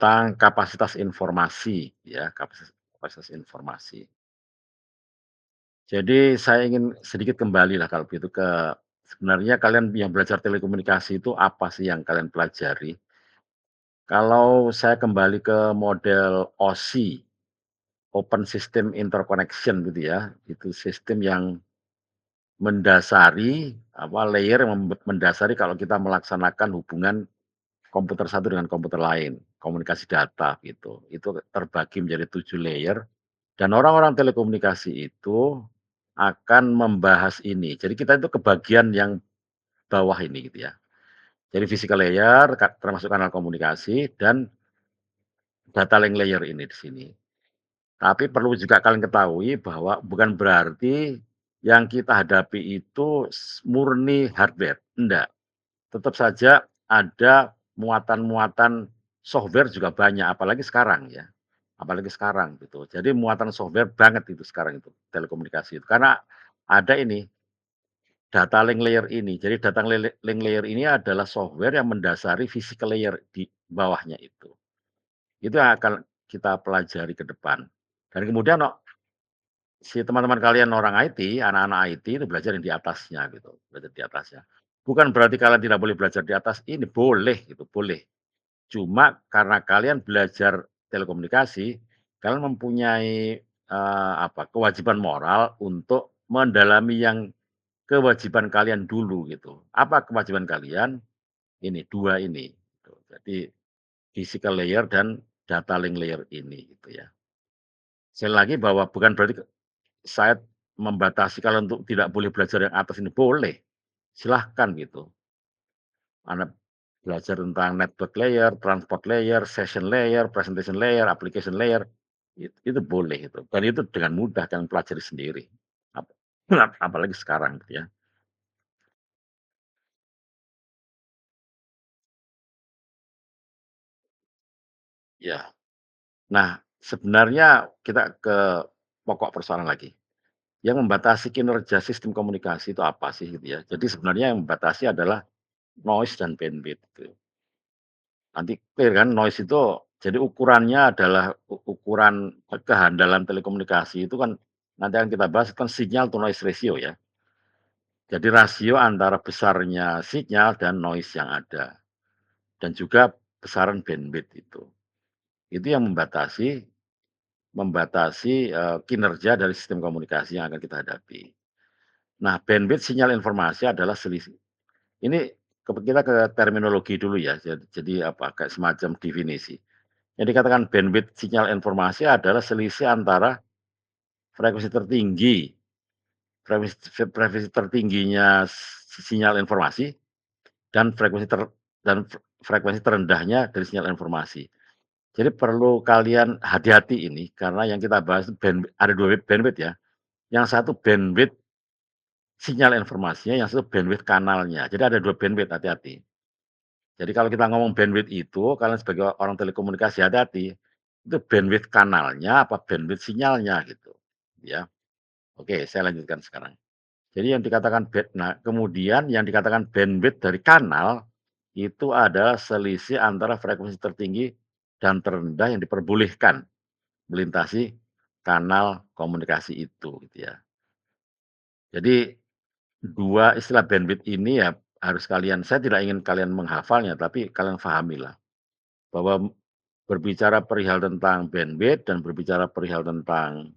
tentang kapasitas informasi ya, kapasitas kapasitas informasi. Jadi saya ingin sedikit kembali lah kalau begitu ke sebenarnya kalian yang belajar telekomunikasi itu apa sih yang kalian pelajari? Kalau saya kembali ke model OSI, Open System Interconnection gitu ya, itu sistem yang mendasari, layer yang mendasari kalau kita melaksanakan hubungan komputer satu dengan komputer lain, komunikasi data gitu. Itu terbagi menjadi 7 layer dan orang-orang telekomunikasi itu akan membahas ini. Jadi kita itu kebagian yang bawah ini gitu ya. Jadi physical layer termasuk kanal komunikasi dan data link layer ini di sini. Tapi perlu juga kalian ketahui bahwa bukan berarti yang kita hadapi itu murni hardware, enggak. Tetap saja ada muatan-muatan software juga banyak, apalagi sekarang ya, apalagi sekarang gitu. Jadi muatan software banget itu sekarang itu, telekomunikasi itu. Karena ada ini, data link layer ini. Jadi data link layer ini adalah software yang mendasari physical layer di bawahnya itu. Itu yang akan kita pelajari ke depan. Dan kemudian si teman-teman kalian orang IT, anak-anak IT itu belajar yang di atasnya gitu, belajar di atasnya. Bukan berarti kalian tidak boleh belajar di atas ini, boleh gitu, boleh. Cuma karena kalian belajar telekomunikasi, kalian mempunyai, kewajiban moral untuk mendalami yang kewajiban kalian dulu gitu. Apa kewajiban kalian? Ini, 2 ini, gitu. Jadi physical layer dan data link layer ini gitu ya. Sekali lagi bahwa bukan berarti saya membatasi kalian untuk tidak boleh belajar yang atas ini, boleh, silahkan gitu. Anda belajar tentang network layer, transport layer, session layer, presentation layer, application layer, itu boleh itu, dan itu dengan mudah kalian pelajari sendiri. Ap apalagi sekarang gitu ya. Ya. Nah, sebenarnya kita ke pokok persoalan lagi. Yang membatasi kinerja sistem komunikasi itu apa sih gitu ya. Jadi sebenarnya yang membatasi adalah noise dan bandwidth gitu. Nanti clear kan noise itu jadi ukurannya adalah ukuran kehandalan telekomunikasi itu kan nanti akan kita bahas kan signal to noise ratio ya. Jadi rasio antara besarnya sinyal dan noise yang ada dan juga besaran bandwidth itu. Itu yang membatasi, kinerja dari sistem komunikasi yang akan kita hadapi. Nah, bandwidth sinyal informasi adalah selisih ini kita ke terminologi dulu ya, jadi apa, kayak semacam definisi. Yang dikatakan bandwidth sinyal informasi adalah selisih antara frekuensi tertinggi frekuensi tertingginya sinyal informasi dan frekuensi terendahnya dari sinyal informasi. Jadi perlu kalian hati-hati ini karena yang kita bahas ada 2 bandwidth ya, yang satu bandwidth sinyal informasinya, yang satu bandwidth kanalnya. Jadi ada 2 bandwidth, hati-hati. Jadi kalau kita ngomong bandwidth itu, kalian sebagai orang telekomunikasi hati-hati, itu bandwidth kanalnya apa bandwidth sinyalnya gitu, ya. Oke, saya lanjutkan sekarang. Jadi yang dikatakan nah kemudian yang dikatakan bandwidth dari kanal, itu adalah selisih antara frekuensi tertinggi dan terendah yang diperbolehkan melintasi kanal komunikasi itu, gitu ya. Jadi 2 istilah bandwidth ini ya harus kalian saya tidak ingin kalian menghafalnya, tapi kalian pahamilah. Bahwa berbicara perihal tentang bandwidth dan berbicara perihal tentang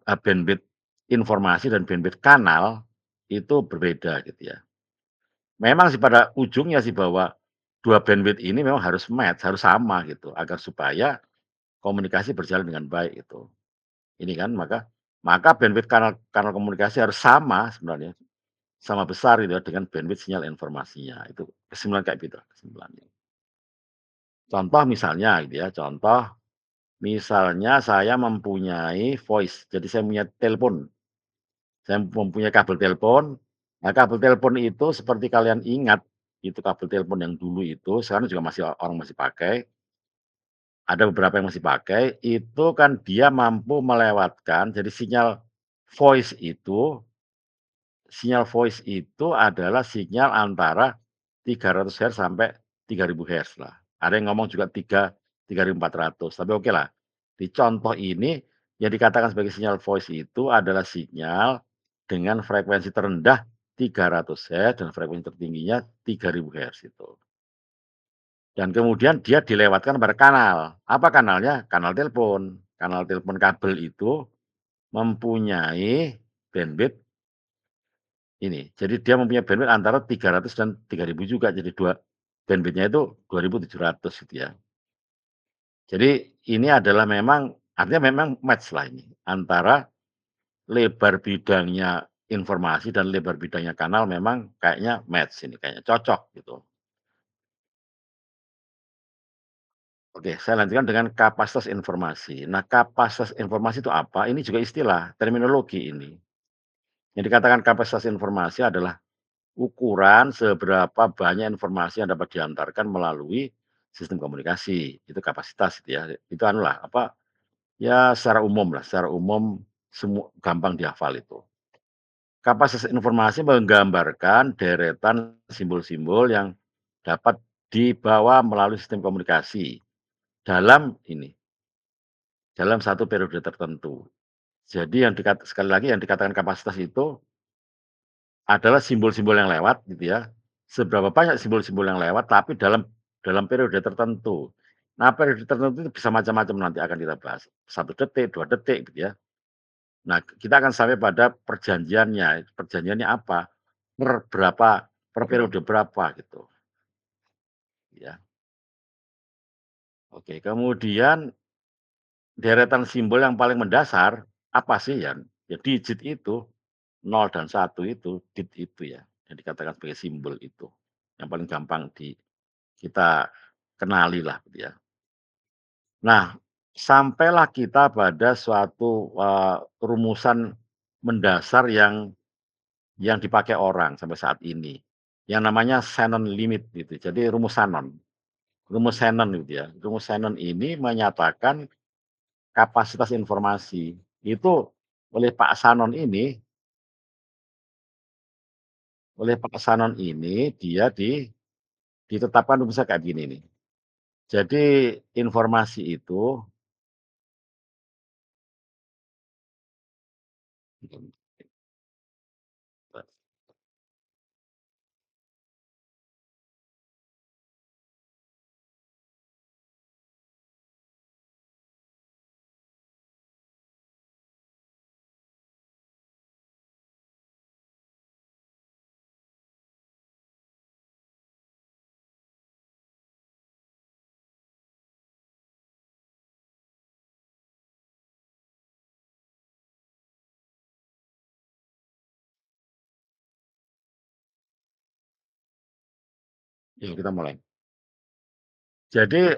bandwidth informasi dan bandwidth kanal, itu berbeda gitu ya. Memang sih pada ujungnya sih bahwa 2 bandwidth ini memang harus match, harus sama gitu, agar supaya komunikasi berjalan dengan baik itu. Ini kan maka bandwidth kanal kanal komunikasi harus sama sebenarnya, sama besar gitu ya dengan bandwidth sinyal informasinya, itu kesimpulan kayak gitu kesimpulannya. Contoh misalnya gitu ya, contoh misalnya saya mempunyai voice, jadi saya punya telepon, saya mempunyai kabel telepon. Nah, kabel telepon itu seperti kalian ingat, itu kabel telepon yang dulu itu, sekarang juga masih orang masih pakai, ada beberapa yang masih pakai, itu kan dia mampu melewatkan jadi voice itu sinyal voice itu adalah sinyal antara 300 Hz sampai 3000 Hz lah. Ada yang ngomong juga 3.400, tapi oke lah. Di contoh ini yang dikatakan sebagai sinyal voice itu adalah sinyal dengan frekuensi terendah 300 Hz dan frekuensi tertingginya 3.000 Hz itu. Dan kemudian dia dilewatkan pada kanal. Apa kanalnya? Kanal telepon. Kanal telepon kabel itu mempunyai bandwidth ini. Jadi dia mempunyai bandwidth antara 300 dan 3.000 juga. Jadi bandwidth-nya itu 2.700 gitu ya. Jadi ini adalah memang artinya memang match lah ini antara lebar bidangnya informasi dan lebar bidangnya kanal memang kayaknya match ini, kayaknya cocok gitu. Oke, saya lanjutkan dengan kapasitas informasi. Nah, kapasitas informasi itu apa? Ini juga istilah, terminologi ini. Yang dikatakan kapasitas informasi adalah ukuran seberapa banyak informasi yang dapat diantarkan melalui sistem komunikasi. Itu kapasitas gitu ya. Itu anulah apa, ya secara umum gampang dihafal itu. Kapasitas informasi menggambarkan deretan simbol-simbol yang dapat dibawa melalui sistem komunikasi dalam ini, dalam satu periode tertentu. Jadi sekali lagi yang dikatakan kapasitas itu adalah simbol-simbol yang lewat gitu ya. Seberapa banyak simbol-simbol yang lewat tapi dalam periode tertentu. Nah, periode tertentu itu bisa macam-macam nanti akan kita bahas. 1 detik, 2 detik gitu ya. Nah, kita akan sampai pada perjanjiannya. Perjanjiannya apa? Per periode berapa gitu, ya. Oke, kemudian deretan simbol yang paling mendasar apa sih ya? Ya digit itu, 0 dan 1 itu, itu ya, yang dikatakan sebagai simbol itu, yang paling gampang kita kenali lah gitu ya. Nah, sampailah kita pada suatu, rumusan mendasar yang dipakai orang sampai saat ini, yang namanya Shannon limit gitu. Jadi rumus Shannon gitu ya. Rumus Shannon ini menyatakan kapasitas informasi itu oleh Pak Shannon ini dia ditetapkan rumusnya kayak gini nih. Jadi informasi itu yuk kita mulai. Jadi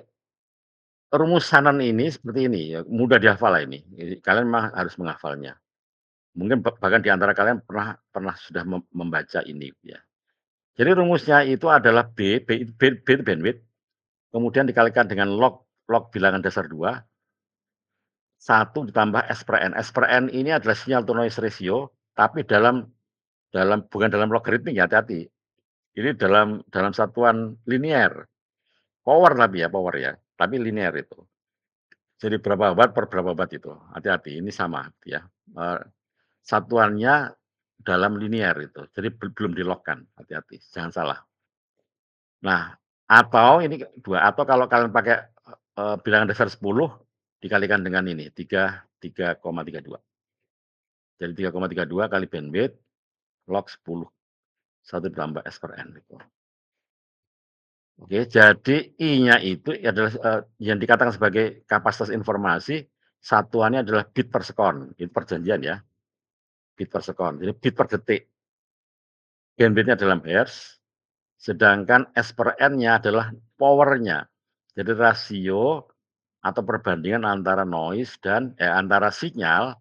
rumus Shannon ini seperti ini ya, mudah dihafal lah ini. Kalian memang harus menghafalnya. Mungkin bahkan di antara kalian pernah pernah sudah membaca ini ya. Jadi rumusnya itu adalah B itu bandwidth, kemudian dikalikan dengan log bilangan dasar 2, 1 ditambah S per N. S per N ini adalah sinyal to noise ratio, tapi bukan dalam logaritmik ya, hati-hati. Ini dalam satuan linear, power ya, tapi linear itu. Jadi berapa watt per berapa watt itu, hati-hati ini sama ya, eee, satuannya dalam linear itu, jadi belum di-log-kan, hati-hati, jangan salah. Nah, atau ini 2, atau kalau kalian pakai, bilangan dasar 10 dikalikan dengan ini, 3,32. Jadi 3,32 kali bandwidth log 10, 1 ditambah S per N itu. Oke, jadi I-nya itu adalah, yang dikatakan sebagai kapasitas informasi, satuannya adalah bit per sekon, itu perjanjian ya, bit per sekon, jadi bit per detik. Bandwidth-nya dalam hertz, sedangkan S per N-nya adalah power-nya. Jadi rasio atau perbandingan antara antara sinyal,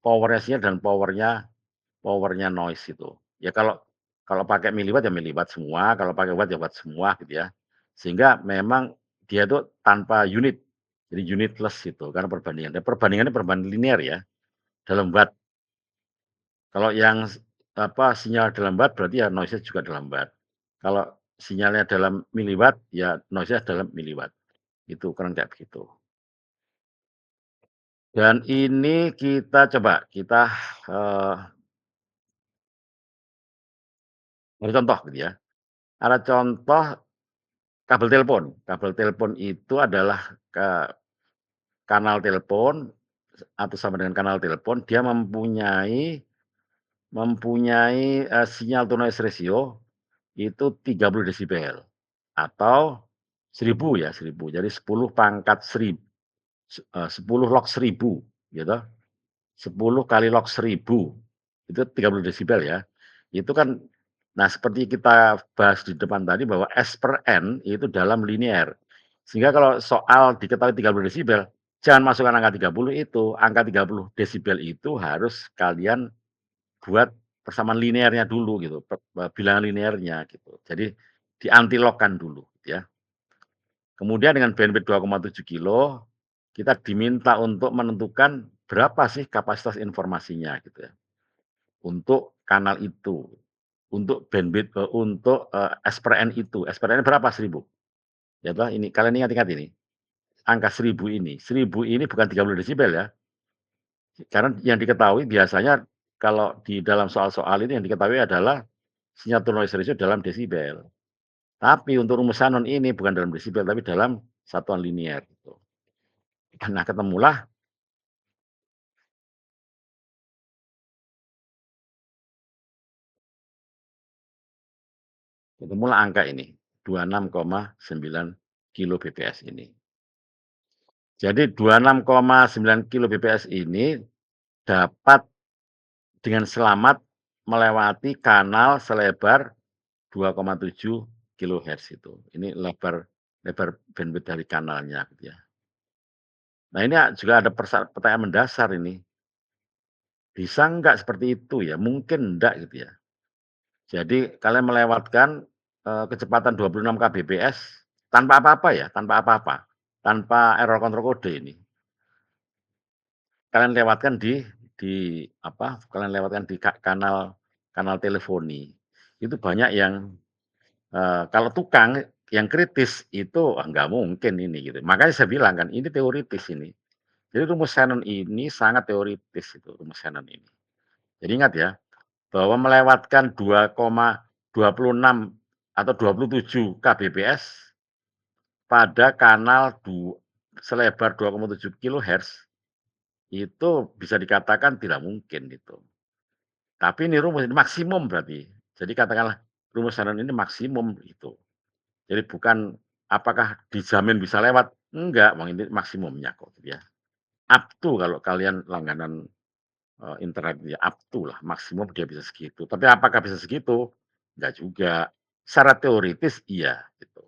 power-nya sinyal dan power-nya noise itu. Ya kalau kalau pakai miliwatt ya miliwatt semua, kalau pakai watt ya watt semua gitu ya. Sehingga memang dia itu tanpa unit, jadi unitless gitu karena perbandingan. Dan perbandingannya perbandingan linear ya, dalam watt. Kalau yang sinyal dalam watt berarti ya noise-nya juga dalam watt. Kalau sinyalnya dalam miliwatt, ya noise-nya dalam miliwatt, itu ukuran kayak begitu. Dan ini kita coba, eee, ada contoh gitu ya, ada contoh kabel telepon. Kabel telepon itu adalah kanal telepon atau sama dengan kanal telepon, dia mempunyai mempunyai, sinyal to noise ratio itu 30 desibel atau 1000 ya, 1000. Jadi 10 pangkat 10 log 1000 gitu, 10 kali log 1000 itu 30 desibel ya. Itu kan nah seperti kita bahas di depan tadi bahwa S per N itu dalam linear. Sehingga kalau soal diketahui 30 desibel, jangan masukkan angka 30 itu, angka 30 desibel itu harus kalian buat persamaan linearnya dulu gitu, bilangan linearnya gitu. Jadi diantilogkan dulu gitu ya. Kemudian dengan bandwidth 2,7 kilo, kita diminta untuk menentukan berapa sih kapasitas informasinya gitu ya, untuk kanal itu, untuk bandwidth, untuk, S per N itu. S per N berapa? 1000, ya toh ini kalian ingat-ingat ini, angka 1000 ini bukan 30 desibel ya, karena yang diketahui biasanya kalau di dalam soal-soal ini yang diketahui adalah sinyal to noise ratio dalam desibel. Tapi untuk rumus Shannon ini bukan dalam desibel, tapi dalam satuan linear gitu. Nah ketemulah angka ini, 26,9 kilo bps ini. Jadi 26,9 kilo bps ini dapat dengan selamat melewati kanal selebar 2,7 kilohertz itu. Ini lebar lebar bandwidth dari kanalnya gitu ya. Nah ini juga ada pertanyaan mendasar ini, bisa nggak seperti itu ya? Mungkin enggak gitu ya. Jadi kalian melewatkan, kecepatan 26 kbps tanpa apa-apa ya, tanpa apa-apa, tanpa error control kode ini. Kalian lewatkan di apa, kalian lewatkan di kanal kanal teleponi. Itu banyak yang, kalau tukang yang kritis itu, nggak mungkin ini gitu. Makanya saya bilang kan ini teoritis ini. Jadi rumus Shannon ini sangat teoritis itu, rumus Shannon ini. Jadi ingat ya, bahwa melewatkan 2,26 atau 27 kbps pada kanal selebar 2,7 kilohertz itu bisa dikatakan tidak mungkin gitu. Tapi ini rumus ini maksimum berarti. Jadi katakanlah rumus Shannon ini maksimum gitu. Jadi bukan apakah dijamin bisa lewat, enggak, Bang, ini maksimumnya kok gitu ya. Up to kalau kalian langganan, internet ya up to lah, maksimum dia bisa segitu. Tapi apakah bisa segitu? Enggak juga. Secara teoritis iya gitu.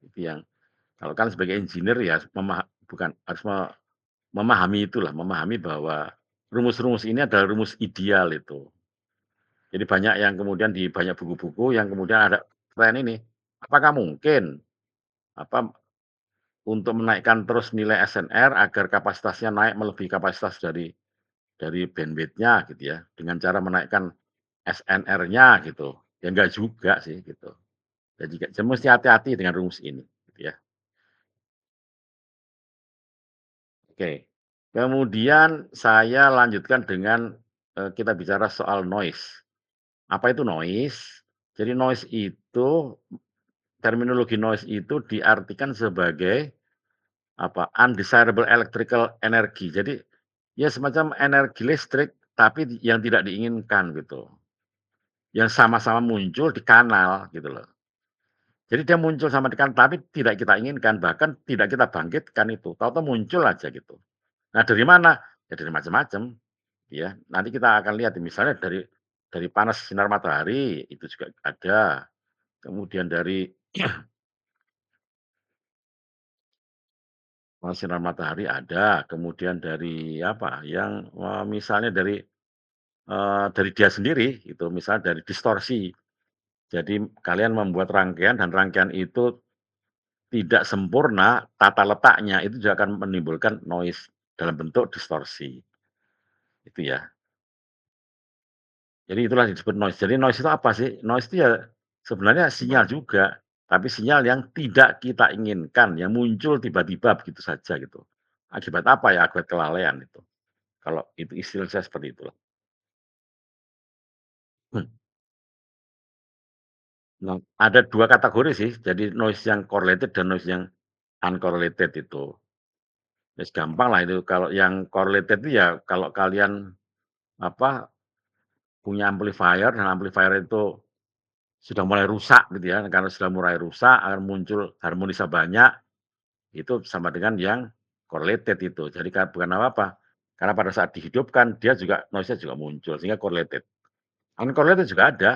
Itu yang kalau kan sebagai engineer ya bukan, harus memahami itulah, memahami bahwa rumus-rumus ini adalah rumus ideal itu. Jadi banyak yang kemudian di banyak buku-buku yang kemudian ada pertanyaan ini, apakah mungkin apa, untuk menaikkan terus nilai SNR agar kapasitasnya naik melebihi kapasitas dari bandwidth-nya gitu ya, dengan cara menaikkan SNR-nya gitu. Ya enggak juga sih gitu. Jadi mesti hati-hati dengan rumus ini gitu ya. Oke. Kemudian saya lanjutkan dengan, kita bicara soal noise. Apa itu noise? Jadi noise itu, terminologi noise itu diartikan sebagai apa, undesirable electrical energy. Jadi ya semacam energi listrik tapi yang tidak diinginkan gitu, yang sama-sama muncul di kanal gitu loh. Jadi dia muncul sama di kanal tapi tidak kita inginkan, bahkan tidak kita bangkitkan itu, tahu-tahu muncul aja gitu. Nah dari mana? Ya dari macam-macam, ya. Nanti kita akan lihat misalnya dari panas sinar matahari itu juga ada, kemudian dari panas sinar matahari ada, kemudian dari apa, yang, misalnya dari dia sendiri itu, misalnya dari distorsi. Jadi kalian membuat rangkaian dan rangkaian itu tidak sempurna, tata letaknya itu juga akan menimbulkan noise dalam bentuk distorsi, itu ya. Jadi itulah yang disebut noise. Jadi noise itu apa sih? Noise itu ya sebenarnya sinyal juga. tapi sinyal yang tidak kita inginkan, yang muncul tiba-tiba begitu saja gitu. Akibat apa ya? Akibat kelalaian itu. Kalau itu istilah saya seperti itulah. Hmm. Nah, ada 2 kategori sih, jadi noise yang correlated dan noise yang uncorrelated itu. Wis gampanglah itu kalau yang correlated itu ya kalau kalian, apa, punya amplifier dan amplifier itu sudah mulai rusak gitu ya, karena sudah mulai rusak akan muncul harmonisa banyak, itu sama dengan yang correlated itu. Jadi bukan apa-apa, karena pada saat dihidupkan dia juga noise-nya juga muncul sehingga correlated. Uncorrelated juga ada,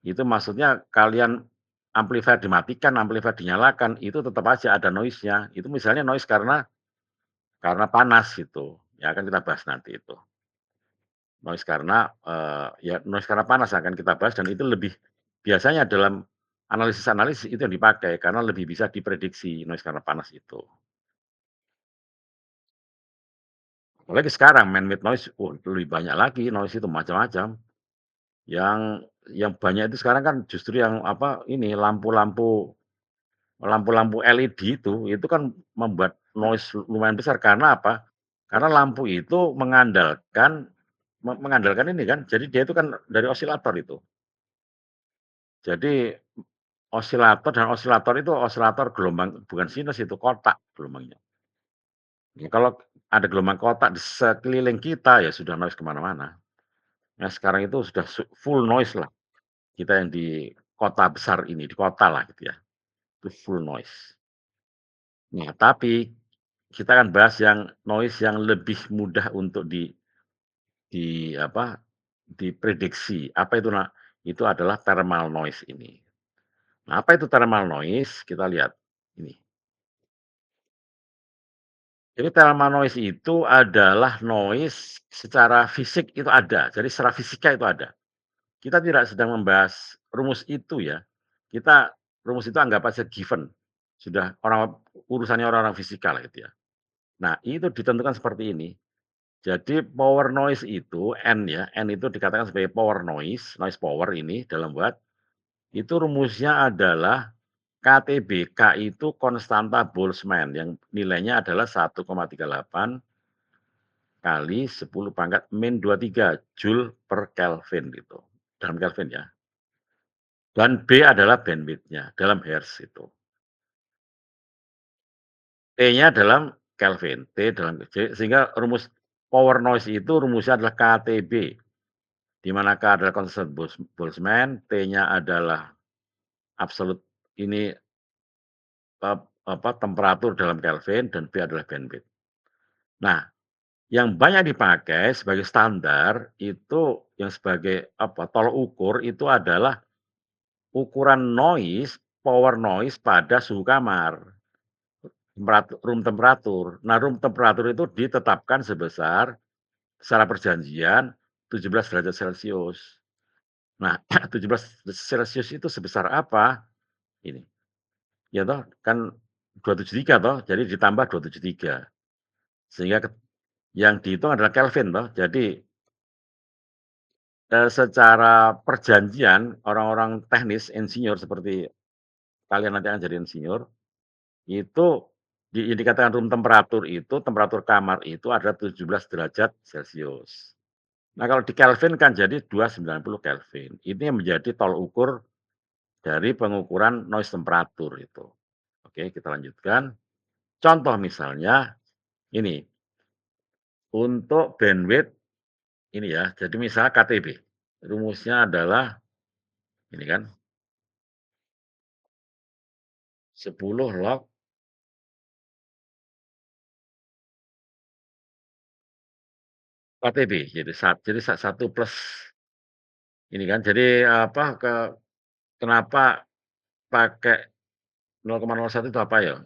itu maksudnya kalian amplifier dimatikan, amplifier dinyalakan, itu tetap aja ada noise-nya. Itu misalnya noise karena panas gitu, ya akan kita bahas nanti itu. Noise karena, ya noise karena panas akan kita bahas dan itu lebih biasanya dalam analisis-analisis itu yang dipakai karena lebih bisa diprediksi noise karena panas itu. Apalagi sekarang man-made noise, lebih banyak lagi noise itu macam-macam. Yang banyak itu sekarang kan justru yang apa, ini lampu-lampu LED itu kan membuat noise lumayan besar karena apa? Karena lampu itu mengandalkan ini kan, jadi dia itu kan dari osilator itu. Jadi osilator itu osilator gelombang bukan sinus itu, kotak gelombangnya. Ya kalau ada gelombang kotak di sekeliling kita, ya sudah noise ke mana-mana. Nah sekarang itu sudah full noise lah, kita yang di kota besar ini, di kota lah gitu ya, itu full noise. Nah tapi, kita akan bahas yang noise yang lebih mudah untuk apa, diprediksi. Apa itu itu adalah thermal noise ini. Nah apa itu thermal noise? Kita lihat ini. Jadi thermal noise itu adalah noise secara fisik itu ada, jadi secara fisika itu ada. Kita tidak sedang membahas rumus itu ya, rumus itu anggap aja given, sudah urusannya orang-orang fisika lah itu ya. Nah itu ditentukan seperti ini, jadi power noise itu N ya, N itu dikatakan sebagai power noise, noise power ini dalam watt, itu rumusnya adalah KTB, K itu konstanta Boltzmann yang nilainya adalah 1,38 kali 10 pangkat min 23 Joule per Kelvin gitu, dalam Kelvin ya. Dan B adalah bandwidth-nya dalam hertz itu. T-nya dalam Kelvin, T dalam sehingga rumus power noise itu rumusnya adalah KTB, di mana K adalah konstan Boltzmann, T-nya adalah absolute ini temperatur dalam Kelvin dan B adalah bandwidth. Nah, yang banyak dipakai sebagai standar itu yang sebagai tolok ukur itu adalah ukuran noise, power noise pada suhu kamar, room temperatur. Nah, room temperatur itu ditetapkan sebesar secara perjanjian 17 derajat Celcius. Nah, 17 Celcius itu sebesar apa? Ini, ya toh kan 273 toh, jadi ditambah 273. Sehingga yang dihitung adalah Kelvin toh. Jadi, secara perjanjian orang-orang teknis, insinyur seperti kalian nanti akan jadi insinyur, itu yang dikatakan room temperatur itu, temperatur kamar itu adalah 17 derajat Celcius. Nah, kalau dikelvinkan jadi 290 Kelvin. Ini yang menjadi tolak ukur dari pengukuran noise temperatur itu. Oke, kita lanjutkan. Contoh misalnya ini, untuk bandwidth ini ya, jadi misalnya KTB, rumusnya adalah ini kan, 10 log KTB, jadi 1 plus ini kan, jadi apa, kenapa pakai 0,01 itu apa ya?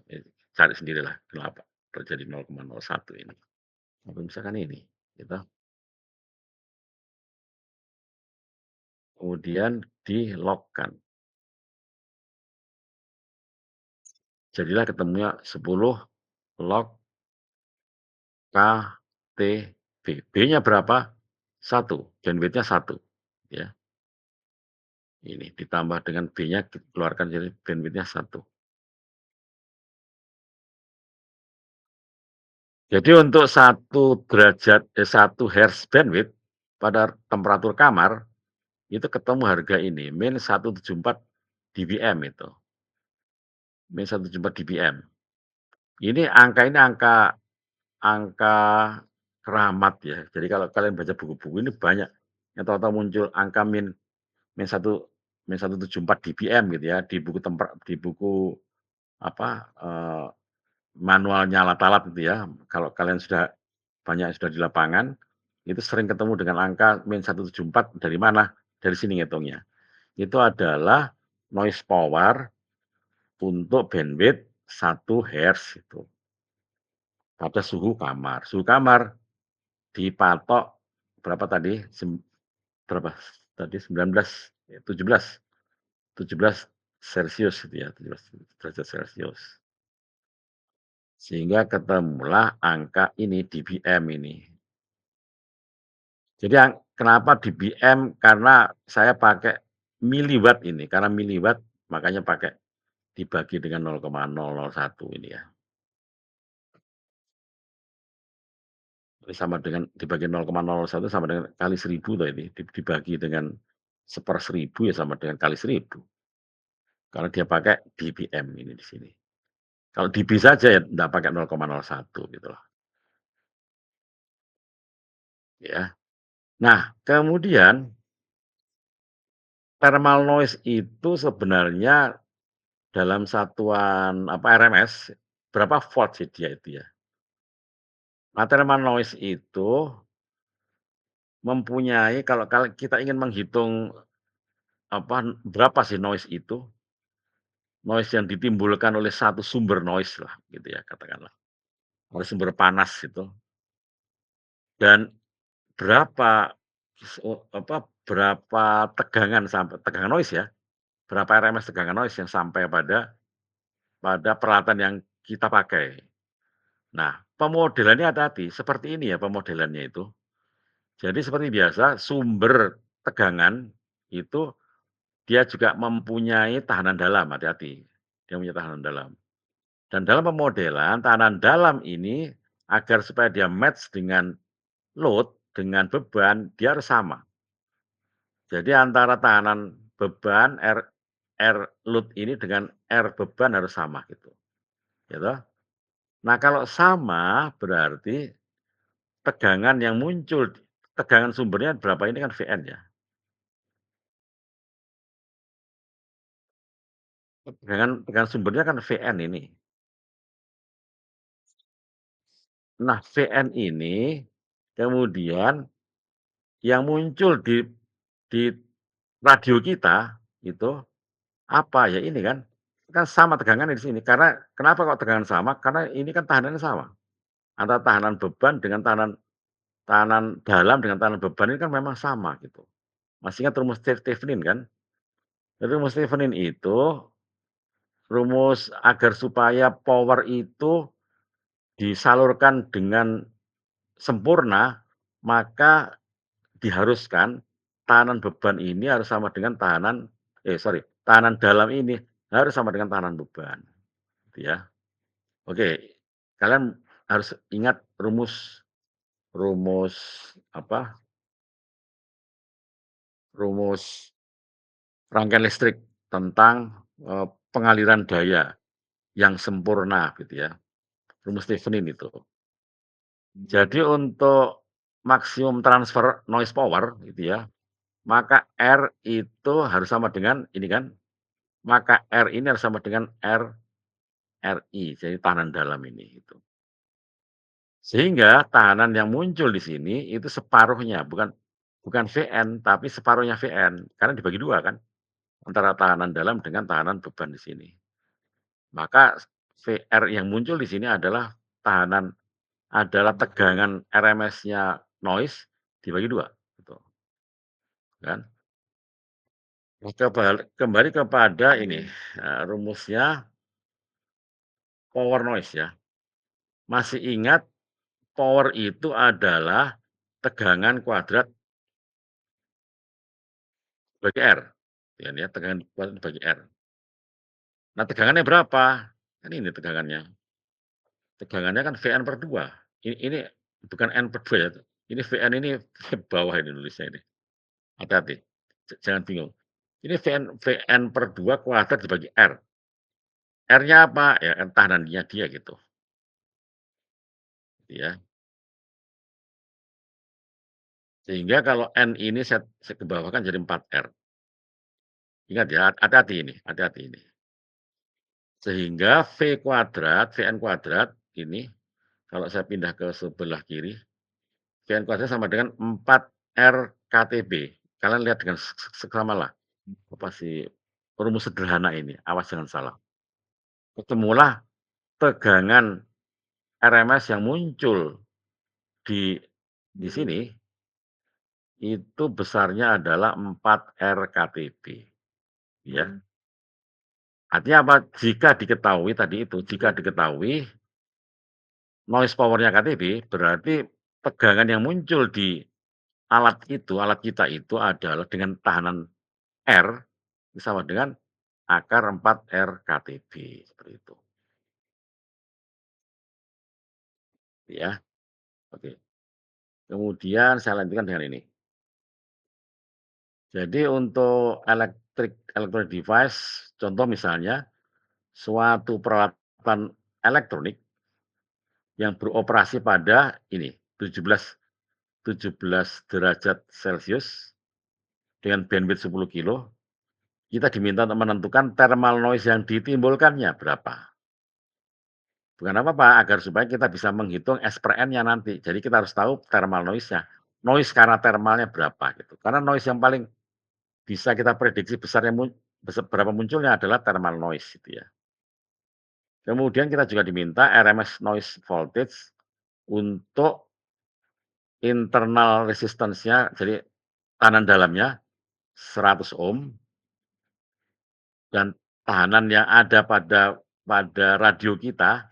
Cari sendirilah kenapa terjadi 0,01 ini. Atau misalkan ini, gitu. Kemudian di-log-kan. Jadilah ketemunya 10 log KTB. B-nya berapa? 1, bandwidth-nya 1, ya. ini ditambah dengan B-nya keluarkan jadi bandwidth-nya 1. Jadi untuk 1 hertz bandwidth pada temperatur kamar, itu ketemu harga ini, -174 dBm itu, -174 dBm. Ini angka angka keramat ya. Jadi kalau kalian baca buku-buku ini banyak yang tahu-tahu muncul angka min satu -174 dBm gitu ya, di buku apa, manualnya alat-alat itu ya. Kalau kalian sudah di lapangan, itu sering ketemu dengan angka -174 dari mana? Dari sini ngitungnya. Itu adalah noise power untuk bandwidth 1 hertz itu, pada suhu kamar. Suhu kamar dipatok berapa tadi? Berapa tadi? 19, 17, 17 Celcius gitu ya, 17 derajat Celcius. Sehingga ketemulah angka ini, dBm ini. Jadi kenapa dBm, karena saya pakai miliwatt ini, karena miliwatt makanya pakai dibagi dengan 0,001 ini ya. Jadi sama dengan dibagi 0,01 sama dengan kali 1000 toh ini, dibagi dengan 1/1000 ya sama dengan kali 1000. Karena dia pakai dBm ini di sini. Kalau dB saja ya enggak pakai 0,01 gitu loh, ya. Nah, kemudian thermal noise itu sebenarnya dalam satuan apa, RMS, berapa volt sih dia itu ya. Nah, thermal noise itu mempunyai, kalau kalau kita ingin menghitung apa, berapa sih noise itu, noise yang ditimbulkan oleh satu sumber noise lah gitu ya katakanlah, oleh sumber panas itu, dan berapa berapa tegangan, sampai tegangan noise ya, berapa RMS tegangan noise yang sampai pada peralatan yang kita pakai. Nah, pemodelannya hati-hati, seperti ini ya pemodelannya itu. Jadi seperti biasa, sumber tegangan itu dia juga mempunyai tahanan dalam, hati-hati. Dia punya tahanan dalam. Dan dalam pemodelan, tahanan dalam ini agar supaya dia match dengan load, dengan beban, dia harus sama. Jadi antara tahanan beban R load ini dengan R beban harus sama gitu, gitu. Nah, kalau sama berarti tegangan yang muncul, tegangan sumbernya berapa ini kan Vn ya. Tegangan sumbernya kan Vn ini. Nah, Vn ini kemudian yang muncul di radio kita itu apa, ya ini kan, kan sama tegangannya di sini. Karena kenapa kok tegangan sama? Karena ini kan tahanannya sama. Antara tahanan beban dengan tahanan tahanan dalam dengan tahanan beban ini kan memang sama gitu. Masih ingat rumus Thevenin kan? Jadi rumus Thevenin itu rumus agar supaya power itu disalurkan dengan sempurna, maka diharuskan tahanan beban ini harus sama dengan tahanan dalam ini harus sama dengan tahanan beban, gitu ya. Oke, kalian harus ingat rumus rumus apa, rumus rangkaian listrik tentang, pengaliran daya yang sempurna gitu ya, rumus Thevenin itu. Jadi untuk maksimum transfer noise power gitu ya, maka R itu harus sama dengan ini kan, maka R ini harus sama dengan RI, jadi tahanan dalam ini gitu. Sehingga tahanan yang muncul di sini itu separuhnya, bukan bukan Vn, tapi separuhnya Vn, karena dibagi 2 kan, antara tahanan dalam dengan tahanan beban di sini. Maka VR yang muncul di sini adalah tegangan RMS-nya noise dibagi 2 gitu kan. Nah, kembali kepada ini, rumusnya power noise ya. Masih ingat power itu adalah tegangan kuadrat bagi R. ya ya, tegangan kuadrat dibagi R. Nah, tegangannya berapa? Kan ini tegangannya. Tegangannya kan Vn/2. Ini bukan N/2 ya, ini Vn ini bawah ini nulisnya ini. Hati-hati, jangan bingung. Ini Vn/2 kuadrat dibagi R. R-nya apa? Ya kan tahanannya dia gitu, ya. Sehingga kalau N ini saya ke bawah kan jadi 4R. Ingat ya, hati-hati ini, hati-hati ini. Sehingga Vn kuadrat ini, kalau saya pindah ke sebelah kiri, Vn kuadrat sama dengan 4R KTB. Kalian lihat dengan seksamalah, apa sih, rumus sederhana ini, awas jangan salah. Ketemulah tegangan RMS yang muncul di sini, itu besarnya adalah 4R KTB, ya. Artinya apa? Jika diketahui tadi itu, jika diketahui noise power-nya KTB, berarti tegangan yang muncul di alat itu, alat kita itu adalah dengan tahanan R, sama dengan akar 4R KTB, seperti itu, ya. Oke. Kemudian saya lanjutkan dengan ini. Jadi untuk electronic device, contoh misalnya suatu peralatan elektronik yang beroperasi pada ini 17 derajat Celcius dengan bandwidth 10 kilo, kita diminta untuk menentukan thermal noise yang ditimbulkannya berapa. Bukan apa-apa, agar supaya kita bisa menghitung S per N-nya nanti. Jadi kita harus tahu thermal noise-nya. Noise karena thermalnya berapa gitu. Karena noise yang paling bisa kita prediksi besarnya berapa munculnya adalah thermal noise gitu ya. Kemudian kita juga diminta RMS noise voltage untuk internal resistance-nya, jadi tahanan dalamnya 100 ohm dan tahanan yang ada pada radio kita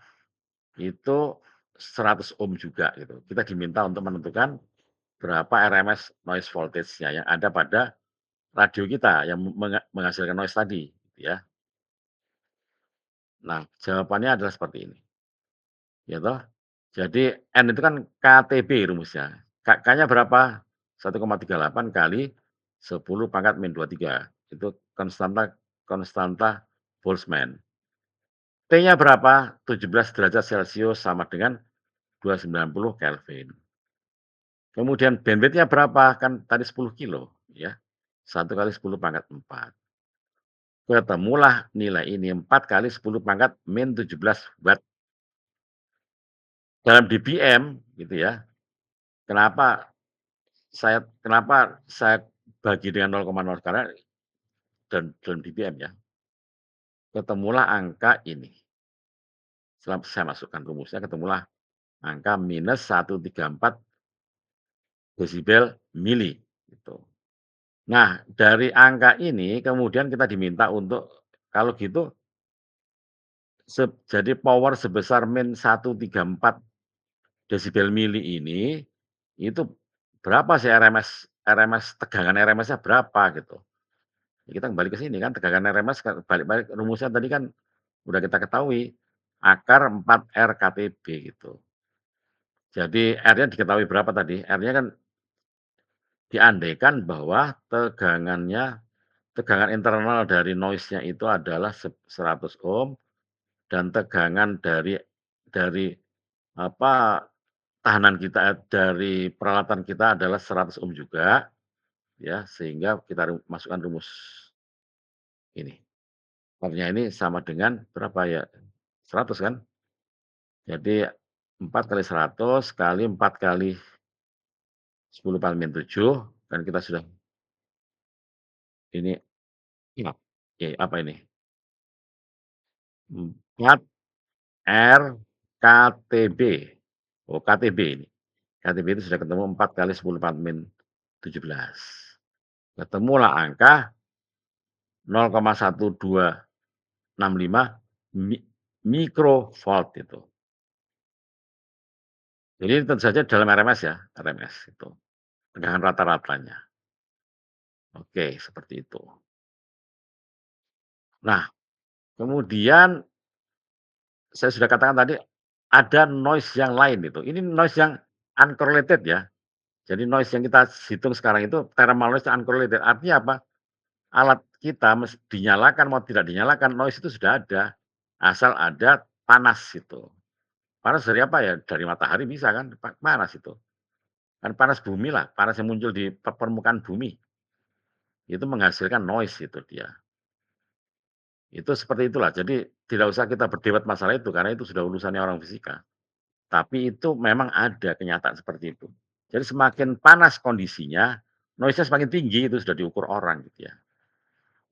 itu 100 ohm juga gitu. Kita diminta untuk menentukan berapa RMS noise voltage-nya yang ada pada radio kita yang menghasilkan noise tadi gitu ya. Nah, jawabannya adalah seperti ini, ya toh. Jadi N itu kan KTB rumusnya. K-nya berapa? 1,38 kali 10 pangkat min 23. Itu konstanta konstanta Boltzmann. T-nya berapa? 17 derajat Celcius sama dengan 290 Kelvin. Kemudian bandwidth-nya berapa? Kan tadi 10 kilo, ya. 1 kali 10 pangkat 4. Ketemulah nilai ini 4 kali 10 pangkat min 17 watt. Dalam dBm gitu ya. Kenapa saya bagi dengan 0,0 karena dalam dBm ya. Ketemulah angka ini. Setelah saya masukkan rumusnya ketemulah angka minus 134 desibel mili gitu. Nah, dari angka ini kemudian kita diminta untuk kalau gitu jadi power sebesar min 134 desibel mili ini, itu berapa sih RMS tegangan RMS-nya berapa gitu. Ya kita kembali ke sini kan tegangan RMS balik-balik rumusnya tadi kan udah kita ketahui, akar 4R KTB gitu. Jadi R-nya diketahui berapa tadi, R-nya kan diandaikan bahwa tegangan internal dari noise-nya itu adalah 100 ohm dan tegangan dari apa, tahanan kita dari peralatan kita adalah 100 ohm juga, ya, sehingga kita masukkan rumus ini. R-nya ini sama dengan berapa ya, 100 kan? Jadi 4 kali 100 kali 4 kali 10 pangkat min 7 kan kita sudah ini iya, apa ini, 4 R KTB. Oh, KTB ini. KTB itu sudah ketemu 4 kali 10 pangkat min 17. Ketemulah angka 0,1265 mikrovolt itu. Jadi tentu saja dalam RMS ya, RMS itu, tegangan rata-ratanya. Oke, seperti itu. Nah, kemudian saya sudah katakan tadi, ada noise yang lain itu. Ini noise yang uncorrelated ya. Jadi noise yang kita hitung sekarang itu thermal noise uncorrelated. Artinya apa? Alat kita dinyalakan mau tidak dinyalakan, noise itu sudah ada. Asal ada panas itu. Panas dari apa ya? Dari matahari bisa kan? Panas itu. Kan panas bumi lah, panas yang muncul di permukaan bumi. Itu menghasilkan noise itu dia. Itu seperti itulah. Jadi tidak usah kita berdebat masalah itu karena itu sudah urusannya orang fisika. Tapi itu memang ada kenyataan seperti itu. Jadi semakin panas kondisinya, noise-nya semakin tinggi, itu sudah diukur orang gitu ya.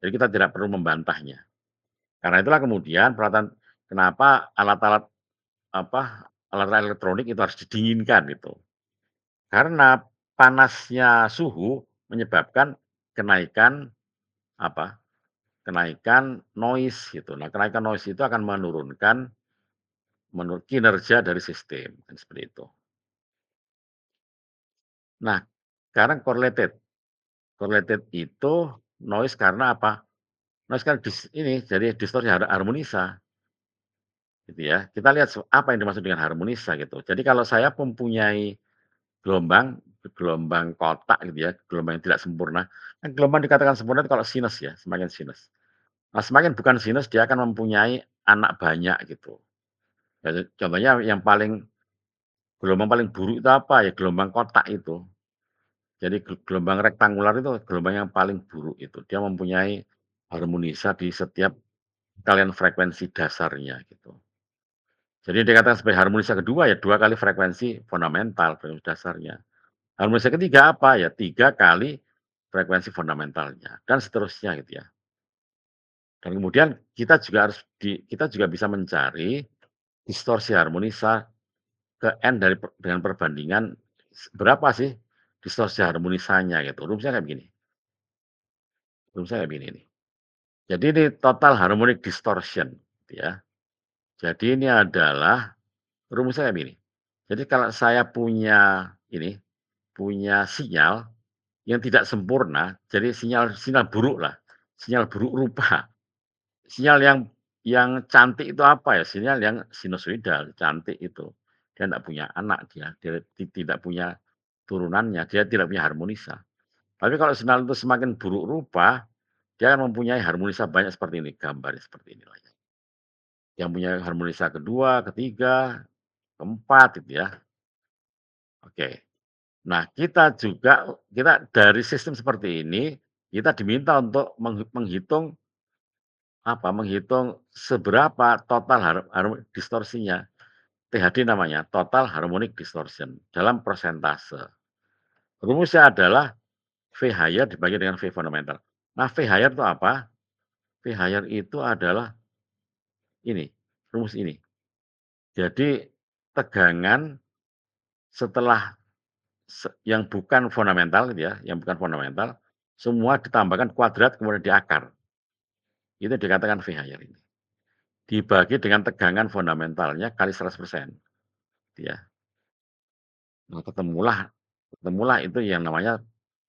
Jadi kita tidak perlu membantahnya. Karena itulah kemudian peralatan kenapa alat-alat alat elektronik itu harus didinginkan gitu. Karena panasnya suhu menyebabkan kenaikan apa, kenaikan noise gitu. Nah, kenaikan noise itu akan menurunkan kinerja dari sistem, kan seperti itu. Nah, sekarang correlated. Correlated itu noise karena apa? Noise kan ini jadi distorsi harmonisa gitu ya. Kita lihat apa yang dimaksud dengan harmonisa gitu. Jadi kalau saya mempunyai gelombang gelombang kotak gitu ya, gelombang yang tidak sempurna. Kan gelombang dikatakan sempurna itu kalau sinus ya, semakin sinus. Nah, semakin bukan sinus dia akan mempunyai anak banyak gitu. Jadi contohnya yang gelombang paling buruk itu apa ya, gelombang kotak itu. Jadi gelombang rektangular itu gelombang yang paling buruk itu. Dia mempunyai harmonisa di setiap kalian frekuensi dasarnya gitu. Jadi dikatakan sebagai harmonisa kedua ya 2 kali frekuensi fundamental, frekuensi dasarnya. Harmonisa ketiga apa? Ya 3 kali frekuensi fundamentalnya dan seterusnya gitu ya. Dan kemudian kita juga bisa mencari distorsi harmonisa ke N dengan perbandingan berapa sih distorsi harmonisanya gitu. Rumusnya kayak begini nih. Jadi ini total harmonic distortion gitu ya. Jadi ini adalah rumusnya kayak begini. Jadi kalau saya punya sinyal yang tidak sempurna, jadi sinyal sinyal buruk lah, sinyal buruk rupa. Sinyal yang cantik itu apa ya, sinyal yang sinusoidal, cantik itu. Dia tidak punya anak dia tidak punya turunannya, dia tidak punya harmonisa. Tapi kalau sinyal itu semakin buruk rupa, dia akan mempunyai harmonisa banyak seperti ini, gambarnya seperti inilah ya. Yang punya harmonisa kedua, ketiga, keempat gitu ya. Oke. Nah, kita dari sistem seperti ini, kita diminta untuk menghitung menghitung seberapa total distorsinya, THD namanya, total harmonic distortion dalam persentase. Rumusnya adalah V higher dibagi dengan V fundamental. Nah, V higher itu apa? V higher itu adalah ini, rumus ini. Jadi tegangan setelah yang bukan fundamental gitu ya, yang bukan fundamental, semua ditambahkan kuadrat kemudian diakar. Itu dikatakan V higher ini. Dibagi dengan tegangan fundamentalnya kali 100%, gitu ya. Nah, ketemulah itu yang namanya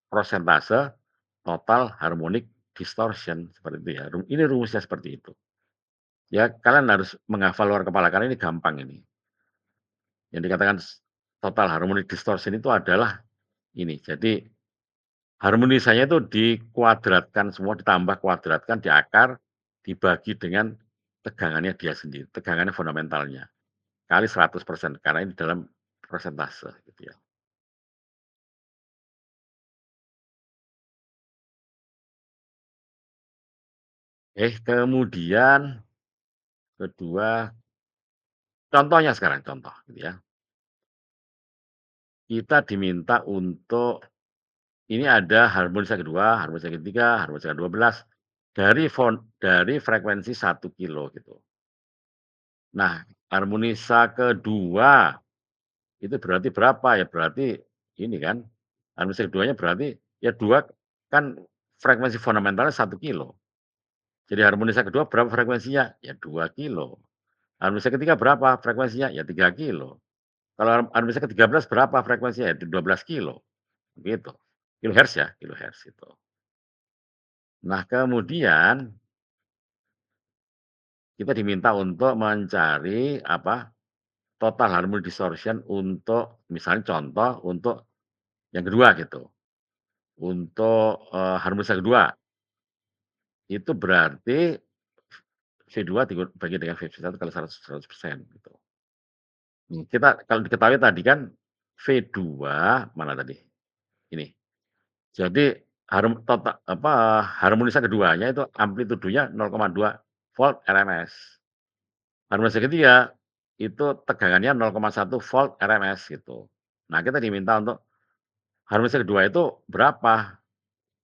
prosentase total harmonic distortion, seperti itu ya. Ini rumusnya seperti itu. Ya, kalian harus menghafal luar kepala karena ini gampang ini. Yang dikatakan total harmonic distortion itu adalah ini. Jadi harmonisanya itu dikuadratkan semua, ditambah kuadratkan, diakar, dibagi dengan tegangannya dia sendiri, tegangannya fundamentalnya, kali 100% karena ini dalam persentase gitu ya. Kemudian kedua, contohnya sekarang contoh gitu ya. Kita diminta untuk ini ada harmonisa kedua, harmonisa ketiga, harmonisa ke-12 dari frekuensi 1 kilo gitu. Nah, harmonisa kedua itu berarti berapa? Ya berarti ini kan, harmonisa keduanya berarti ya 2 kan frekuensi fundamentalnya 1 kilo. Jadi harmonisa kedua berapa frekuensinya? Ya 2 kilo. Harmonisa ketiga berapa frekuensinya? Ya 3 kilo. Kalau harmonisa ke-13 berapa frekuensinya? Ya 12 kilo, begitu. Kilohertz ya, kilohertz itu. Nah kemudian kita diminta untuk mencari apa, total harmonic distortion untuk misalnya contoh untuk yang kedua gitu, untuk, harmonisasi kedua, itu berarti V2 dibagi dengan V1 kali 100% gitu. Kita kalau diketahui tadi kan V2 mana tadi? Ini. Jadi harmonisasi keduanya itu amplitudenya 0,2 volt RMS. Harmonisasi ketiga itu tegangannya 0,1 volt RMS gitu. Nah, kita diminta untuk harmonisasi kedua itu berapa?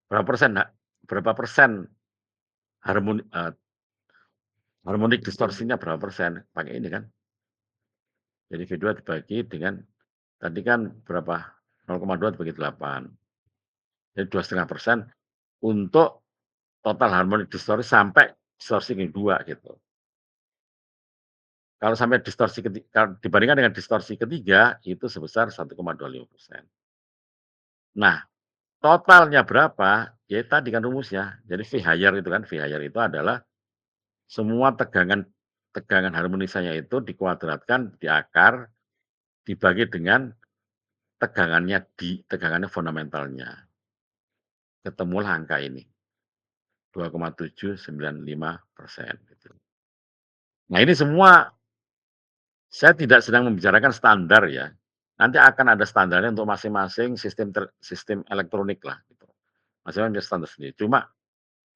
Berapa persen, berapa persen harmoni harmonic distorsinya berapa persen? Pakai ini kan. Jadi V2 dibagi dengan tadi kan berapa? 0,2 dibagi 8. Jadi 2,5% untuk total harmonic distorsi sampai distorsi kedua gitu. Kalau sampai kalau dibandingkan dengan distorsi ketiga itu sebesar 1,25%. Nah, totalnya berapa? Ya tadi kan rumusnya. Jadi V higher itu kan, V higher itu adalah semua tegangan tegangan harmonisanya itu dikuadratkan di akar dibagi dengan tegangannya fundamentalnya. Ketemulah angka ini, 2,795% gitu. Nah ini semua saya tidak sedang membicarakan standar ya, nanti akan ada standarnya untuk masing-masing sistem elektronik lah gitu, masing-masing punya standar sendiri. Cuma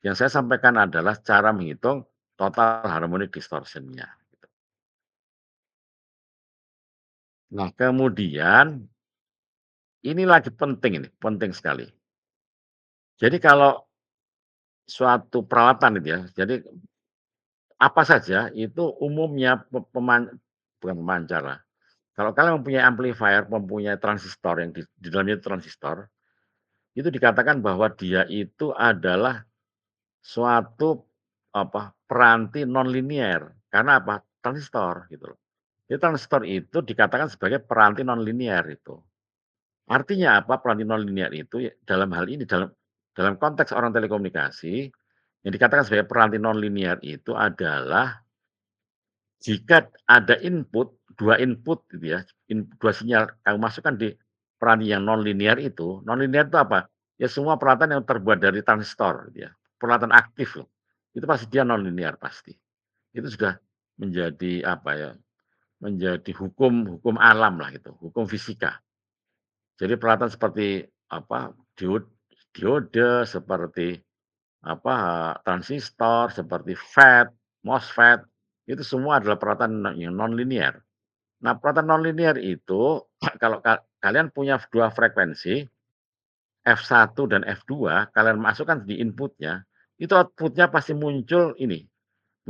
yang saya sampaikan adalah cara menghitung total harmonic distortion-nya gitu. Nah kemudian ini lagi penting ini, penting sekali. Jadi kalau suatu peralatan itu ya, jadi apa saja itu umumnya bukan pemancar lah, kalau kalian mempunyai amplifier, mempunyai transistor yang di dalamnya itu transistor, itu dikatakan bahwa dia itu adalah suatu apa, peranti nonlinier. Karena apa? Transistor gitu loh. Jadi transistor itu dikatakan sebagai peranti nonlinier itu. Artinya apa peranti nonlinier itu? Ya, dalam hal ini dalam konteks orang telekomunikasi, yang dikatakan sebagai peranti nonlinier itu adalah jika ada input gitu ya, 2 sinyal kamu masukkan di peranti yang nonlinier itu apa? Ya semua peralatan yang terbuat dari transistor gitu ya, peralatan aktif loh, itu pasti dia nonlinier pasti. Itu sudah menjadi apa ya, menjadi hukum hukum alam lah gitu, hukum fisika. Jadi peralatan seperti apa, diode, seperti apa, transistor, seperti FET, MOSFET, itu semua adalah peralatan yang nonlinier. Nah, peralatan nonlinier itu kalau kalian punya 2 frekuensi, F1 dan F2, kalian masukkan di inputnya, itu outputnya pasti muncul ini,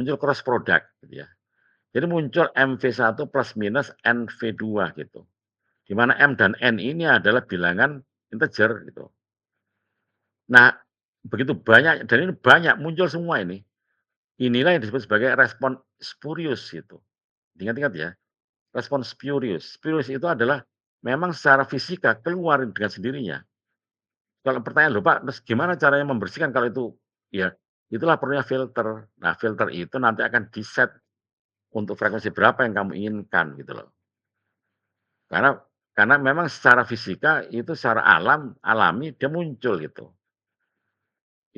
muncul cross product gitu ya. Jadi muncul MV1 plus minus NV2 gitu. Di mana M dan N ini adalah bilangan integer gitu. Nah, begitu banyak dan ini banyak muncul semua ini. Inilah yang disebut sebagai respon spurious gitu. Ingat-ingat ya, respon spurious. Spurious itu adalah memang secara fisika keluar dengan sendirinya. Kalau pertanyaan, "Loh Pak, terus gimana caranya membersihkan kalau itu?" Ya, itulah perlunya filter. Nah, filter itu nanti akan di-set untuk frekuensi berapa yang kamu inginkan gitu loh. Karena karena memang secara fisika itu secara alami dia muncul gitu.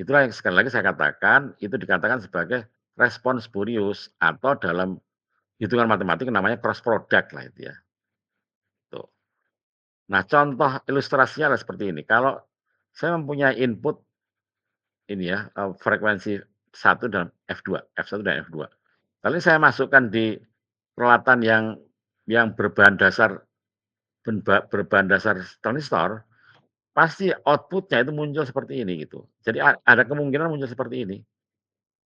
Itulah yang sekali lagi saya katakan, itu dikatakan sebagai respon spurious atau dalam hitungan matematik namanya cross product lah itu ya, tuh. Nah contoh ilustrasinya adalah seperti ini, kalau saya mempunyai input ini ya, frekuensi 1 dan F1 dan F2. Lalu saya masukkan di peralatan yang berbahan dasar transistor, pasti output-nya itu muncul seperti ini gitu. Jadi ada kemungkinan muncul seperti ini.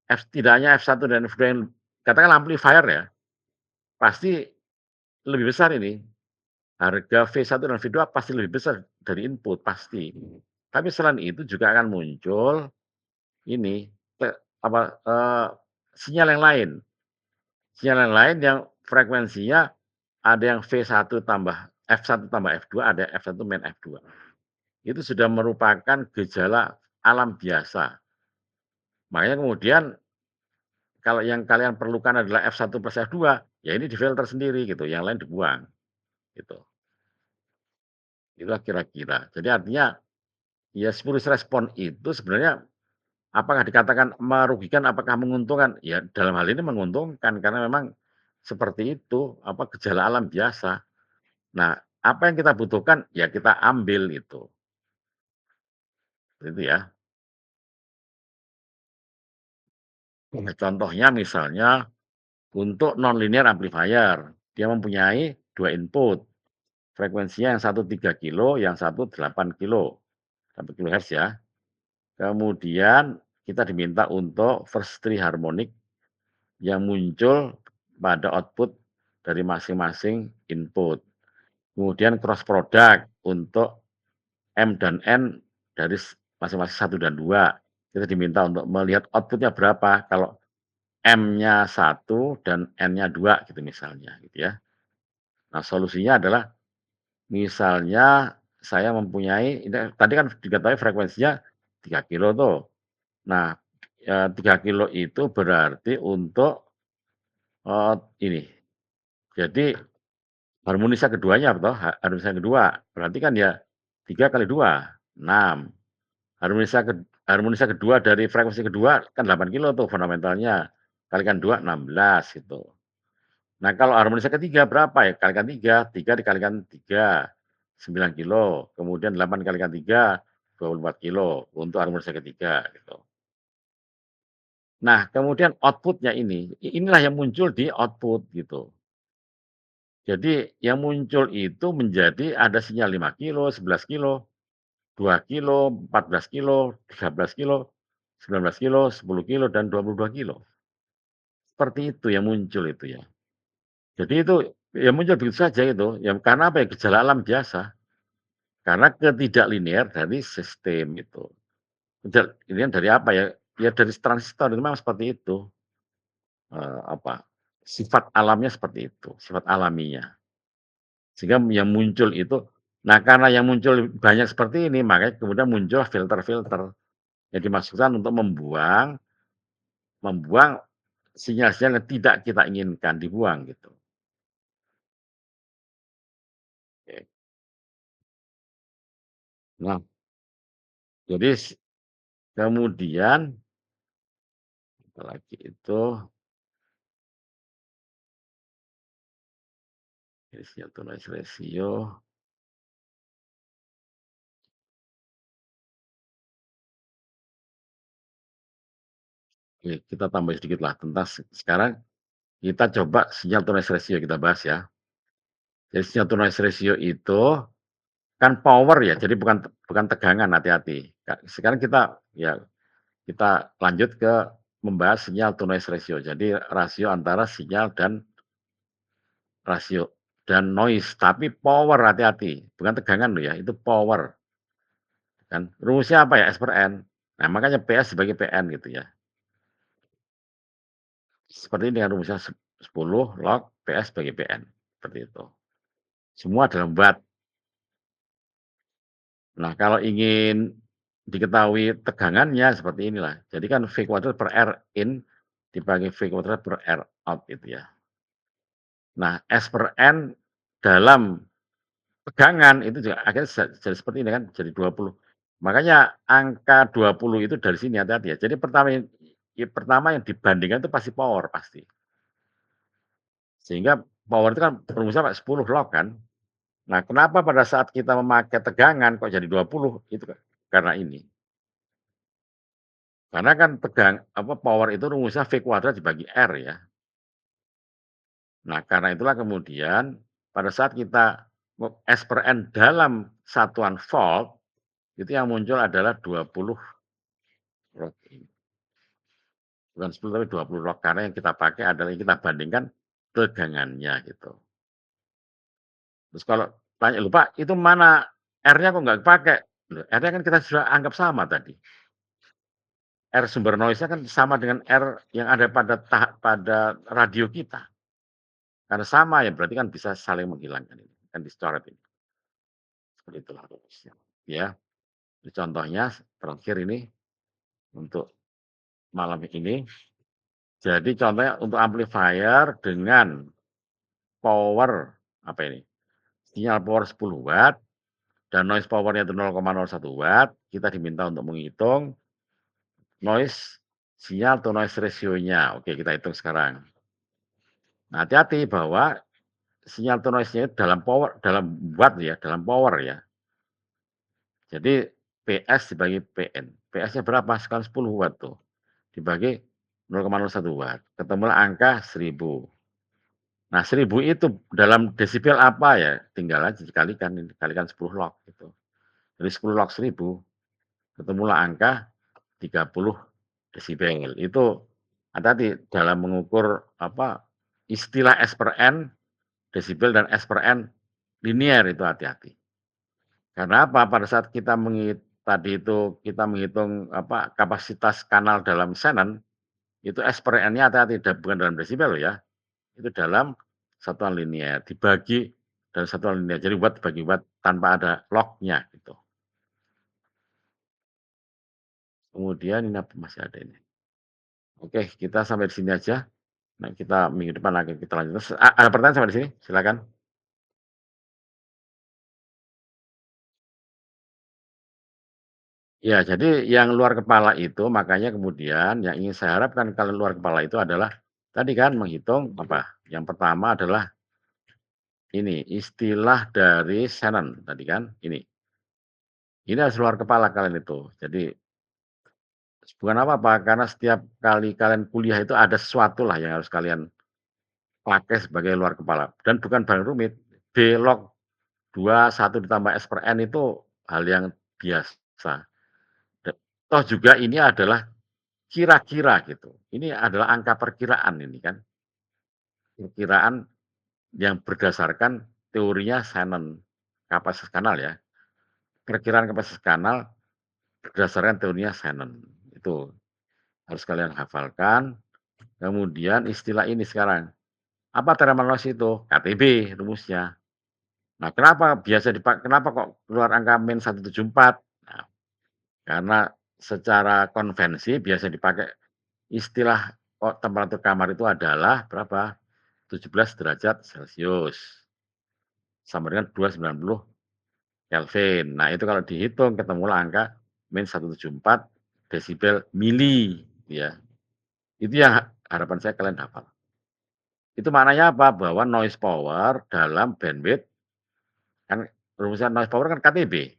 Tidak hanya F1 dan F2 yang katakanlah amplifier ya, pasti lebih besar ini. Harga V1 dan V2 pasti lebih besar dari input, pasti. Tapi selain itu juga akan muncul ini, apa, sinyal yang lain. Sinyal yang lain yang frekuensinya ada yang V1 tambah F1 tambah F2, ada F1 main F2. Itu sudah merupakan gejala alam biasa. Makanya kemudian kalau yang kalian perlukan adalah F1 plus F2, ya ini difilter sendiri gitu, yang lain dibuang, gitu. Itulah kira-kira. Jadi artinya, ya spurious respon itu sebenarnya apakah dikatakan merugikan, apakah menguntungkan? Ya dalam hal ini menguntungkan, karena memang seperti itu, apa, gejala alam biasa. Nah, apa yang kita butuhkan, ya kita ambil itu, itu ya. Contohnya misalnya untuk nonlinear amplifier, dia mempunyai 2 input, frekuensinya yang satu 3 kilo, yang satu 8 kilo, 8 kHz ya. Kemudian kita diminta untuk first 3 harmonic yang muncul pada output dari masing-masing input. Kemudian cross product untuk M dan N dari masing-masing satu dan 2. Kita diminta untuk melihat outputnya berapa, kalau M-nya satu dan N-nya 2 gitu misalnya, gitu ya. Nah, solusinya adalah misalnya saya mempunyai ini tadi kan diketahui frekuensinya 3 kilo tuh. Nah, 3 kilo itu berarti untuk, ini, jadi harmonisa keduanya toh, harmonisa kedua, berarti kan ya 3 kali 2, 6. Harmonisa kedua dari frekuensi kedua kan 8 kilo tuh fundamentalnya, kalikan 2, 16 gitu. Nah, kalau harmonisa ketiga berapa ya? Kalikan 3, 3 dikalikan 3, 9 kilo, kemudian 8 dikalikan 3, 24 kilo untuk harmonisa ketiga gitu. Nah, kemudian output-nya inilah yang muncul di output gitu. Jadi yang muncul itu menjadi ada sinyal 5 kilo, 11 kilo, 2 kilo, 14 kilo, 13 kilo, 19 kilo, 10 kilo, dan 22 kilo. Seperti itu yang muncul itu ya. Jadi itu ya muncul begitu saja itu, ya karena apa ya, gejala alam biasa. Karena ketidaklinear dari sistem itu. Ini dari apa ya, ya dari transistor itu memang seperti itu, apa, sifat alamnya seperti itu, sifat alaminya. Sehingga yang muncul itu nah karena yang muncul banyak seperti ini, makanya kemudian muncul filter-filter yang dimaksudkan untuk membuang membuang sinyal-sinyal yang tidak kita inginkan dibuang gitu. Oke. Nah, jadi kemudian apalagi itu, sinyal to noise ratio, oke kita tambah sedikit lah tentang sekarang kita coba sinyal to noise ratio kita bahas ya. Jadi sinyal to noise ratio itu kan power ya, jadi bukan bukan tegangan, hati-hati. Sekarang kita ya kita lanjut ke membahas sinyal to noise ratio. Jadi rasio antara sinyal dan rasio dan noise, tapi power, hati-hati, bukan tegangan loh ya, itu power kan. Rumusnya apa ya, S per N. Nah, makanya PS sebagai PN gitu ya. Seperti ini kan rumusnya 10 log PS sebagai PN, seperti itu. Semua dalam watt. Nah, kalau ingin diketahui tegangannya seperti inilah. Jadi kan V kuadrat per R in dibagi V kuadrat per R out itu ya. Nah, S per N dalam tegangan itu juga akhirnya jadi seperti ini kan, jadi 20. Makanya angka 20 itu dari sini, hati-hati ya. Jadi pertama yang dibandingkan itu pasti power, pasti. Sehingga power itu kan rumusnya Pak 10 log kan. Nah, kenapa pada saat kita memakai tegangan kok jadi 20? Itu karena ini. Karena kan power itu rumusnya V kuadrat dibagi R ya. Nah, karena itulah kemudian pada saat kita S per N dalam satuan volt, itu yang muncul adalah 20 log ini. Bukan 10 tapi 20 log, karena yang kita pakai adalah yang kita bandingkan tegangannya gitu. Terus kalau tanya, "Loh Pak, itu mana R-nya kok nggak dipakai?" Loh, R-nya kan kita sudah anggap sama tadi. R sumber noise-nya kan sama dengan R yang ada pada radio kita. Karena sama ya berarti kan bisa saling menghilangkan ini, kan dicoret ini. Seperti itulah rumusnya. Ya, ini contohnya terakhir ini untuk malam ini. Jadi contohnya untuk amplifier dengan power, apa ini, sinyal power 10 watt dan noise power-nya itu 0,01 watt, kita diminta untuk menghitung noise sinyal to noise ratio-nya. Oke, kita hitung sekarang. Nah, hati-hati bahwa sinyal to noise-nya dalam watt ya, dalam power ya. Jadi PS dibagi PN. PS-nya berapa? Sekarang 10 watt tuh. Dibagi 0,01 watt. Ketemulah angka 1000. Nah, 1000 itu dalam desibel apa ya? Tinggal aja dikalikan 10 log gitu. Dari 10 log 1000 ketemulah angka 30 desibel. Itu hati-hati dalam mengukur apa istilah S per N desibel dan S per N linear itu hati-hati. Karena apa? Pada saat tadi itu kita menghitung apa kapasitas kanal dalam Shannon, itu S per N-nya hati-hati bukan dalam desibel ya, itu dalam satuan linear, dibagi dalam satuan linear. Jadi watt dibagi watt tanpa ada log-nya gitu. Kemudian ini masih ada ini. Oke, kita sampai di sini aja. Nah, kita minggu depan lagi kita lanjut. Terus, ada pertanyaan sampai di sini? Silakan. Ya, jadi yang luar kepala itu makanya kemudian yang ingin saya harapkan kalau luar kepala itu adalah tadi kan menghitung apa, yang pertama adalah ini, istilah dari Shannon tadi kan, ini harus luar kepala kalian itu. Jadi bukan apa-apa, karena setiap kali kalian kuliah itu ada sesuatu lah yang harus kalian pakai sebagai luar kepala dan bukan barang rumit. D log 2 1 ditambah S per N itu hal yang biasa. Toh juga ini adalah kira-kira gitu. Ini adalah angka perkiraan ini kan, perkiraan yang berdasarkan teorinya Shannon, kapasitas kanal ya. Perkiraan kapasitas kanal berdasarkan teorinya Shannon. Itu harus kalian hafalkan. Kemudian istilah ini sekarang, apa terminologi itu? KTB rumusnya. Nah, kenapa kok keluar angka -174? Nah, karena secara konvensi biasa dipakai istilah temperatur kamar itu adalah berapa? 17 derajat Celcius sama dengan 290 Kelvin. Nah, itu kalau dihitung ketemulah angka -174 desibel mili ya. Itu yang harapan saya kalian hafal. Itu maknanya apa? Bahwa noise power dalam bandwidth kan rumusnya noise power kan KTB.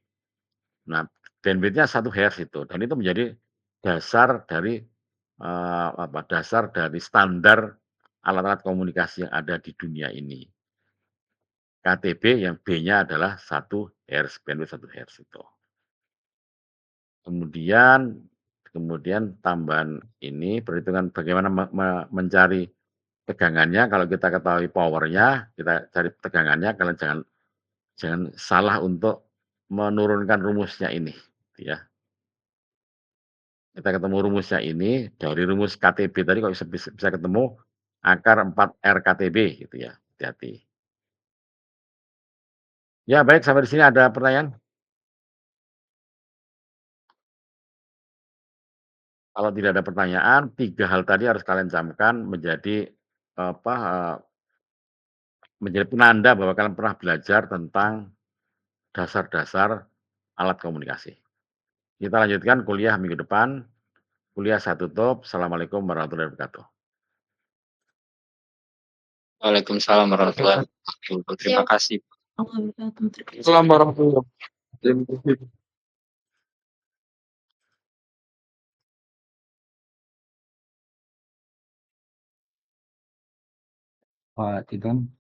Nah, bandwidth-nya 1 hertz itu dan itu menjadi dasar dari, dasar dari standar alat-alat komunikasi yang ada di dunia ini. KTB yang B-nya adalah 1 hertz, bandwidth 1 hertz itu. Kemudian kemudian tambahan ini perhitungan bagaimana mencari tegangannya, kalau kita ketahui power-nya, kita cari tegangannya, kalian jangan jangan salah untuk menurunkan rumusnya ini, gitu ya. Kita ketemu rumusnya ini, dari rumus KTB tadi kok bisa ketemu akar 4 RKTB gitu ya, hati-hati. Ya baik sampai di sini ada pertanyaan? Kalau tidak ada pertanyaan, 3 hal tadi harus kalian camkan menjadi, apa, menjadi penanda bahwa kalian pernah belajar tentang dasar-dasar alat komunikasi. Kita lanjutkan kuliah minggu depan, kuliah saya tutup. Assalamualaikum warahmatullahi wabarakatuh. Waalaikumsalam warahmatullahi wabarakatuh. Terima kasih. Waalaikumsalam warahmatullahi wabarakatuh. Pak Titon.